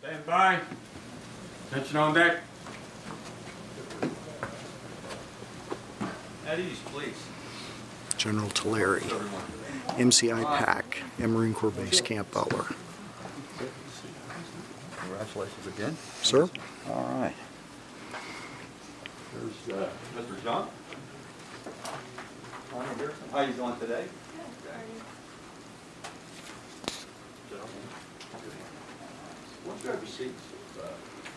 Stand by. Attention on deck. At ease, please. General Tulare, MCI PAC, and Marine Corps Base Camp Butler. Congratulations again. Sir? All right. There's Mr. John. How you doing today? Why don't you have your seats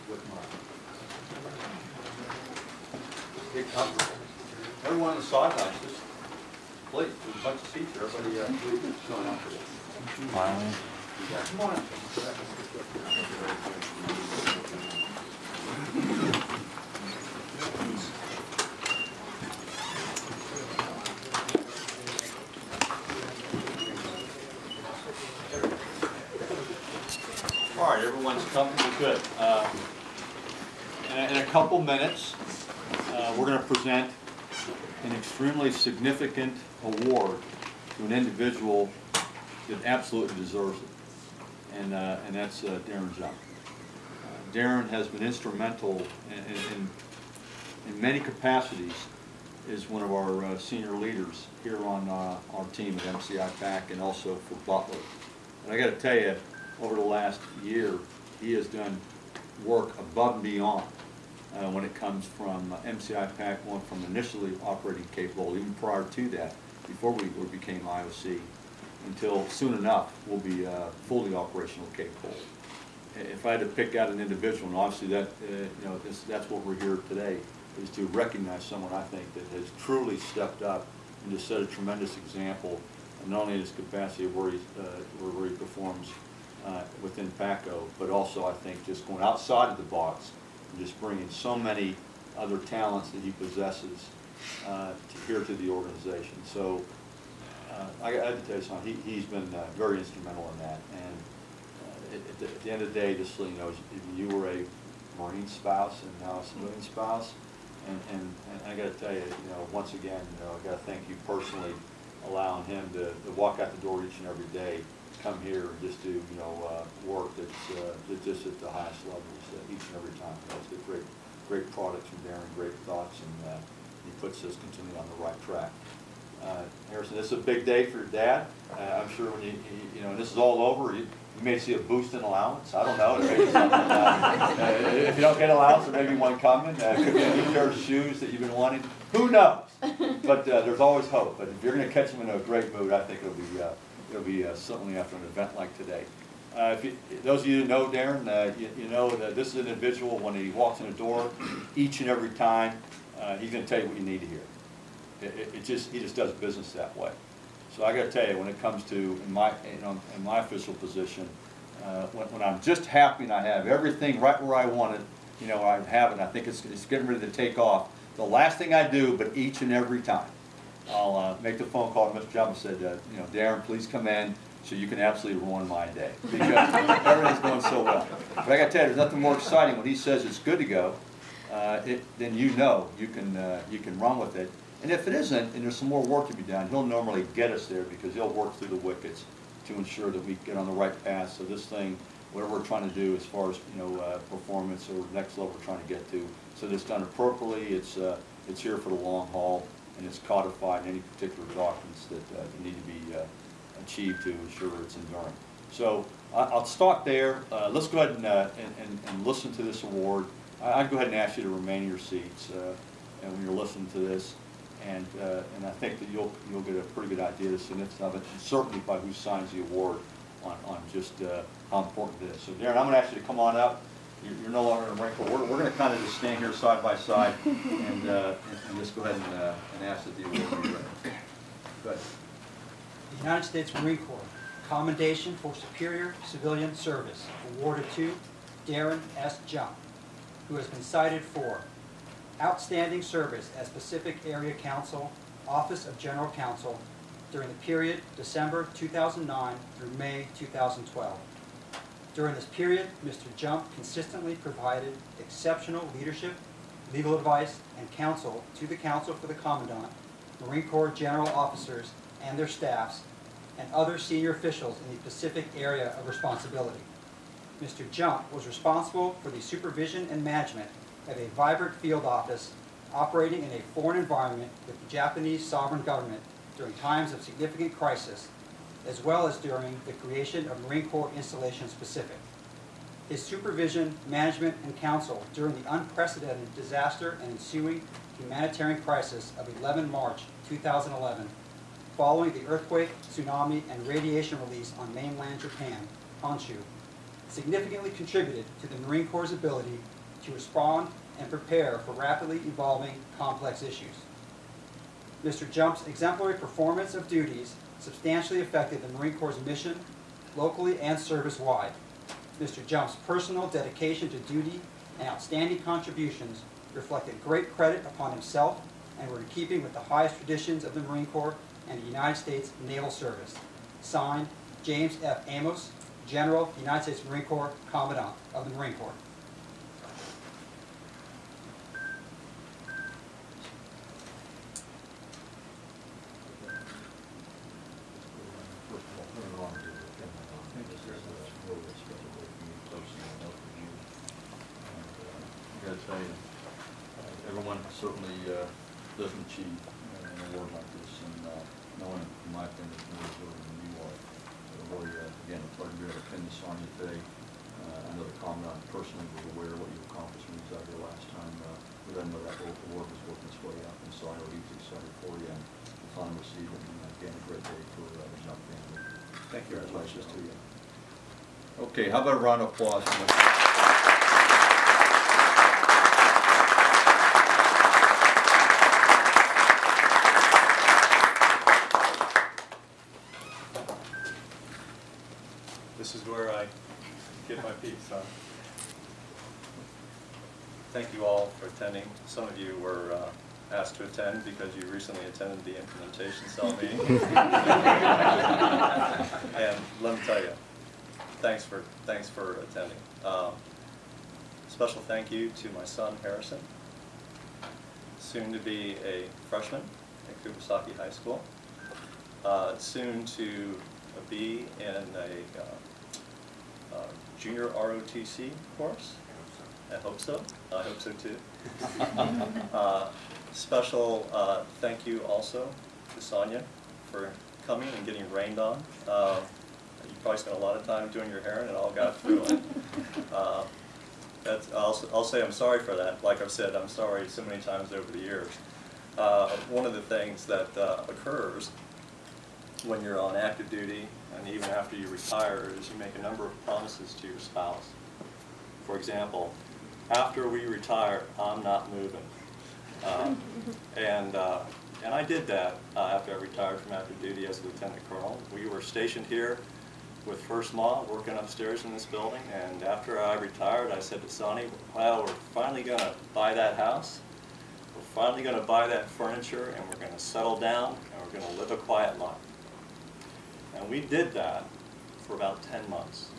with mine? Get comfortable. Everyone on the sidelines, just please, there's a bunch of seats here. Everybody please join up for this. Smiling. Come on in. All right, everyone's comfortable, good. In a couple minutes, we're going to present an extremely significant award to an individual that absolutely deserves it, and that's Darren Jump. Darren has been instrumental in many capacities, is one of our senior leaders here on our team at MCI PAC and also for Butler. And I got to tell you, over the last year, he has done work above and beyond when it comes from MCI PAC, going from initially operating capable, even prior to that, before we became IOC, until soon enough we'll be fully operational capable. If I had to pick out an individual, and obviously that that's what we're here today, is to recognize someone I think that has truly stepped up and just set a tremendous example, not only in his capacity of where he performs within PACO, but also I think just going outside of the box and just bringing so many other talents that he possesses here to the organization. So I have to tell you something, he's been very instrumental in that. And at the end of the day, just so you know, you were a Marine spouse and now a civilian spouse, and I got to tell you, once again, I got to thank you personally, allowing him to walk out the door each and every day, come here and just do work that's just at the highest levels each and every time. It's a great products from Darren, great thoughts, and he puts us continually on the right track. Harrison, this is a big day for your dad. I'm sure when and this is all over, you may see a boost in allowance. I don't know. Maybe if you don't get allowance, there may be one coming. Could be a new pair of shoes that you've been wanting. Who knows? But there's always hope. But if you're going to catch him in a great mood, I think it'll be certainly after an event like today. Those of you who know Darren, you know that this is an individual, when he walks in the door, each and every time, he's going to tell you what you need to hear. He just does business that way. So I got to tell you, when it comes to in my official position, when I'm just happy and I have everything right where I want it, I have it. I think it's getting ready to take off. The last thing I do, but each and every time, I'll make the phone call to Mr. Jump and said, Darren, please come in so you can absolutely ruin my day, because everything's going so well. But I got to tell you, there's nothing more exciting when he says it's good to go. Then you can run with it. And if it isn't, and there's some more work to be done, he'll normally get us there, because he'll work through the wickets to ensure that we get on the right path. So this thing, whatever we're trying to do as far as performance or next level we're trying to get to, so that it's done appropriately. It's here for the long haul, and it's codified in any particular documents that need to be achieved to ensure it's enduring. So I'll start there. Let's go ahead and listen to this award. I'd go ahead and ask you to remain in your seats and when you're listening to this. And I think that you'll get a pretty good idea of the significance of it, and certainly by who signs the award on just how important it is. So Darren, I'm going to ask you to come on up. You're no longer in the Marine Corps. We're going to kind of just stand here side by side and just go ahead and ask that the award be read. Go ahead. The United States Marine Corps Commendation for Superior Civilian Service awarded to Darren S. Jump, who has been cited for outstanding service as Pacific Area Council, Office of General Counsel, during the period December 2009 through May 2012. During this period, Mr. Jump consistently provided exceptional leadership, legal advice, and counsel to the Council for the Commandant, Marine Corps general officers and their staffs, and other senior officials in the Pacific area of responsibility. Mr. Jump was responsible for the supervision and management of a vibrant field office operating in a foreign environment with the Japanese sovereign government during times of significant crisis, as well as during the creation of Marine Corps Installations Pacific. His supervision, management, and counsel during the unprecedented disaster and ensuing humanitarian crisis of 11 March 2011, following the earthquake, tsunami, and radiation release on mainland Japan, Honshu, significantly contributed to the Marine Corps' ability to respond and prepare for rapidly evolving complex issues. Mr. Jump's exemplary performance of duties substantially affected the Marine Corps' mission locally and service-wide. Mr. Jump's personal dedication to duty and outstanding contributions reflected great credit upon himself and were in keeping with the highest traditions of the Marine Corps and the United States Naval Service. Signed, James F. Amos, General, United States Marine Corps, Commandant of the Marine Corps. I gotta tell you, everyone certainly doesn't achieve an award like this, and no one, in my opinion, is more deserving than you are. Really, again, it's hard to be able to pin this on you today. I know the Commandant personally was aware of what you accomplished when he was out here last time. But I know that local work is working its way up, and so I know he's excited for you and to finally receive it. And again, a great day for the Jump family. Thank you very much. Congratulations to you. Okay, how about a round of applause? This is where I get my piece, huh? Thank you all for attending. Some of you were asked to attend because you recently attended the implementation cell meeting. And let me tell you, thanks for attending. Special thank you to my son Harrison, soon to be a freshman at Kubasaki High School, soon to be in a junior ROTC course. I hope so. I hope so too. Special thank you also to Sonia for coming and getting rained on. You probably spent a lot of time doing your hair and it all got through it. I'll say I'm sorry for that. Like I've said, I'm sorry so many times over the years. One of the things that occurs when you're on active duty and even after you retire is you make a number of promises to your spouse. For example, after we retire, I'm not moving. And I did that after I retired from active duty as a lieutenant colonel. We were stationed here with 1st Ma working upstairs in this building, and after I retired I said to Sonny, well, we're finally going to buy that house, we're finally going to buy that furniture, and we're going to settle down and we're going to live a quiet life. And we did that for about 10 months.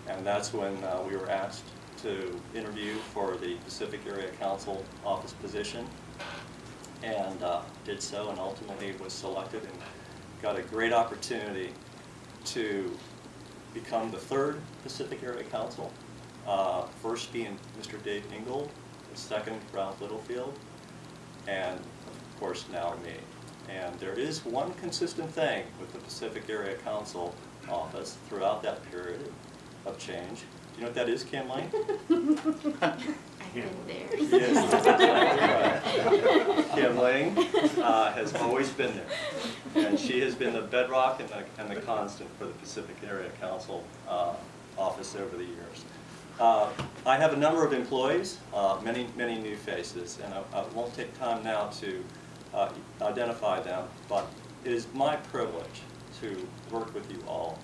And that's when we were asked to interview for the Pacific Area Council office position, and did so, and ultimately was selected and got a great opportunity to become the 3rd Pacific Area Council, first being Mr. Dave Ingold, the 2nd Ralph Littlefield, and of course now me. And there is one consistent thing with the Pacific Area Council office throughout that period of change. Do you know what that is, Kim Lane? I've been there. Yes, that's right. Kim Lane has always been there. And she has been the bedrock and the constant for the Pacific Area Council office over the years. I have a number of employees, many new faces, and I won't take time now to identify them, but it is my privilege to work with you all,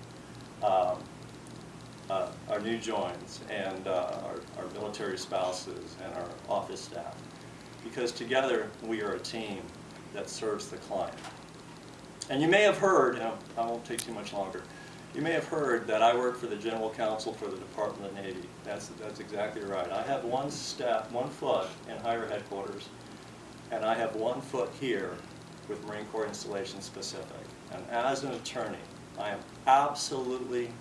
our new joins and our military spouses and our office staff, because together we are a team that serves the client. And you may have heard, and I won't take too much longer, you may have heard that I work for the General Counsel for the Department of the Navy. That's exactly right. I have one foot in higher headquarters, and I have 1 foot here with Marine Corps Installations Pacific. And as an attorney, I am absolutely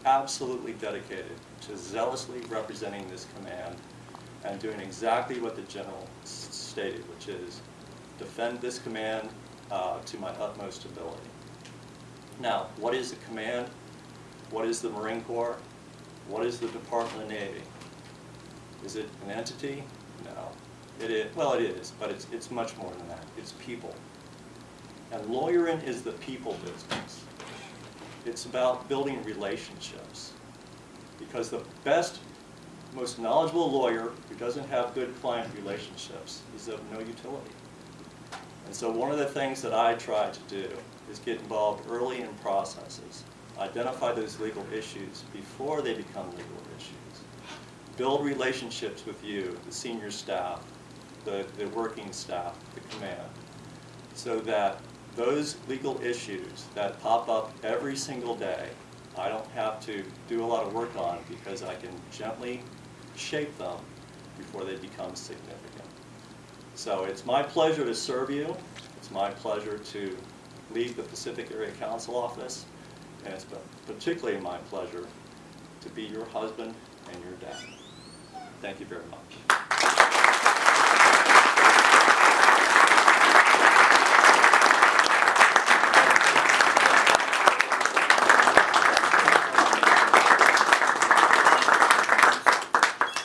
absolutely dedicated to zealously representing this command and doing exactly what the General stated, which is defend this command to my utmost ability. Now, what is the command? What is the Marine Corps? What is the Department of the Navy? Is it an entity? No. It is, well, it is, but it's much more than that. It's people. And lawyering is the people business. It's about building relationships. Because the best, most knowledgeable lawyer who doesn't have good client relationships is of no utility. And so one of the things that I try to do is get involved early in processes, identify those legal issues before they become legal issues, build relationships with you, the senior staff, the working staff, the command, so that those legal issues that pop up every single day, I don't have to do a lot of work on because I can gently shape them before they become significant. So it's my pleasure to serve you. It's my pleasure to lead the Pacific Area Council Office. And it's particularly my pleasure to be your husband and your dad. Thank you very much.